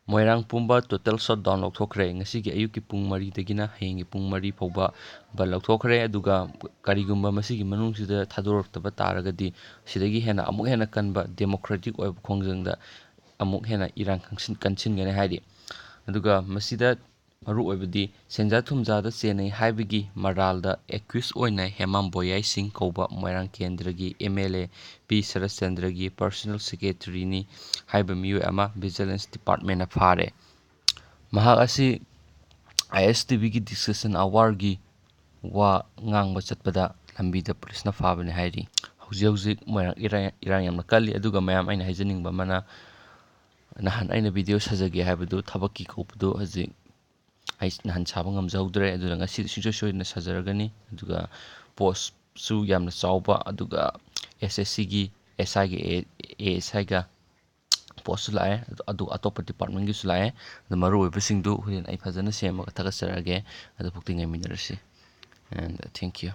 Moirang pumba total shutdown ꯂꯧꯊꯣꯛꯈ꯭ꯔꯦ ꯉꯁꯤꯒꯤ ꯑꯌꯨꯛꯀꯤ ꯄꯨꯡ 4ꯗꯒꯤꯅ ꯍꯌꯦꯡꯒꯤ ꯄꯨꯡ 4 ꯐꯥꯎꯕ ꯂꯧꯊꯣꯛꯈ꯭ꯔꯦ ꯑꯗꯨꯒ ꯀꯔꯤꯒꯨꯝꯕ ꯃꯁꯤꯒꯤ ꯃꯅꯨꯡꯁꯤꯗ ꯊꯥꯗꯣꯔꯛꯇꯕ ꯇꯥꯔꯒꯗꯤ ꯁꯤꯗꯒꯤ ꯍꯦꯟꯅ ꯑꯃꯨꯛ ꯍꯦꯟꯅ ꯀꯟꯕ ꯗꯦꯃꯣꯀ꯭ꯔꯦꯇꯤꯛ ꯑꯣꯏꯕ ꯈꯣꯡꯖꯪꯗ ꯑꯃꯨꯛ ꯍꯦꯟꯅ ꯏꯔꯥꯡ ꯀꯟꯁꯤꯟꯒꯅꯤ ꯍꯥꯏꯔꯤ ꯑꯗꯨꯒ ꯃꯁꯤꯗ ꯃꯔꯨꯑꯣꯏꯕꯗꯤ ꯁꯦꯟꯖꯥ ꯊꯨꯝꯖꯥꯗ ꯆꯦꯟꯅꯩ ꯍꯥꯏꯕꯒꯤ ꯃꯔꯥꯜꯗ ꯑꯦꯀ꯭ꯌꯨꯁ ꯑꯣꯏꯅ ꯍꯦꯃꯥꯝ ꯕꯣꯌꯥꯏꯁꯤꯡ ꯀꯧꯕ ꯃꯣꯏꯔꯥꯡ ꯀꯦꯟꯗ꯭ꯔꯒꯤ MLA ꯄꯤ ꯁꯔꯠꯆꯟꯗ꯭ꯔꯒꯤ ꯄꯔꯁꯣꯅꯦꯜ ꯁꯦꯀ꯭ꯔꯦꯇꯔꯤꯅꯤ ꯍꯥꯏꯕ ꯃꯤꯑꯣꯏ ꯑꯃ ꯚꯤꯖꯤꯂꯦꯟꯁ ꯗꯤꯄꯥꯔꯠꯃꯦꯟꯠꯅ ꯐꯥꯔꯦ ꯃꯍꯥꯛ ꯑꯁꯤ ISTVꯒꯤ ꯗꯤꯁꯀꯁꯟ ꯑꯋꯥꯔꯒꯤ ꯋꯥ ꯉꯥꯡꯕ ꯆꯠꯄꯗ ꯂꯝꯕꯤꯗ ꯄꯨꯂꯤꯁꯅ ꯐꯥꯕꯅꯤ ꯍꯥꯏꯔꯤ ꯍꯧꯖꯤꯛ ꯍꯧꯖꯤꯛ ꯃꯣꯏꯔꯥꯡ ꯏꯔꯥꯡ ꯌꯥꯝꯅ ꯀꯜꯂꯤ ꯑꯗꯨꯒ ꯃꯌꯥꯝ ꯑꯩꯅ ꯍꯥꯏꯖꯅꯤꯡꯕ ꯑꯃꯅ ꯅꯍꯥꯟ ꯑꯩꯅ ꯚꯤꯗꯤꯑꯣ ꯁꯥꯖꯒꯦ ꯍꯥꯏꯕꯗꯨ ꯊꯕꯛꯀꯤ ꯀꯧꯕꯗꯨ ꯍꯧꯖꯤꯛ ꯑꯩ ꯅꯍꯥꯟ ꯁꯥꯕ ꯉꯝꯖꯍꯧꯗ꯭ꯔꯦ ꯑꯗꯨꯅ ꯉꯁꯤꯗꯤ ꯁꯨꯡꯁꯣꯏ ꯁꯣꯏꯗꯅ ꯁꯥꯖꯔꯒꯅꯤ ꯑꯗꯨꯒ ꯄꯣꯁꯁꯨ ꯌꯥꯝꯅ ꯆꯥꯎꯕ ꯑꯗꯨꯒ SSCꯒꯤ SIꯒꯤ ASIꯒ ꯄꯣꯁꯁꯨ ꯂꯥꯛꯑꯦ ꯑꯗꯨ ꯑꯇꯣꯞꯄ ꯗꯤꯄꯥꯔꯠꯃꯦꯟꯒꯤꯁꯨ ꯂꯥꯛꯑꯦ ꯑꯗꯨ ꯃꯔꯨꯑꯣꯏꯕꯁꯤꯡꯗꯨ ꯍꯣꯔꯦꯟ ꯑꯩ ꯐꯖꯅ ꯁꯦꯝꯃꯒ ꯊꯥꯒꯠꯆꯔꯛꯑꯒꯦ ꯑꯗꯨ ꯐꯥꯎꯗꯤ ꯉꯥꯏꯃꯤꯟꯅꯔꯁꯤ ꯑꯦꯟ ꯊꯦꯡꯛ ꯌꯨ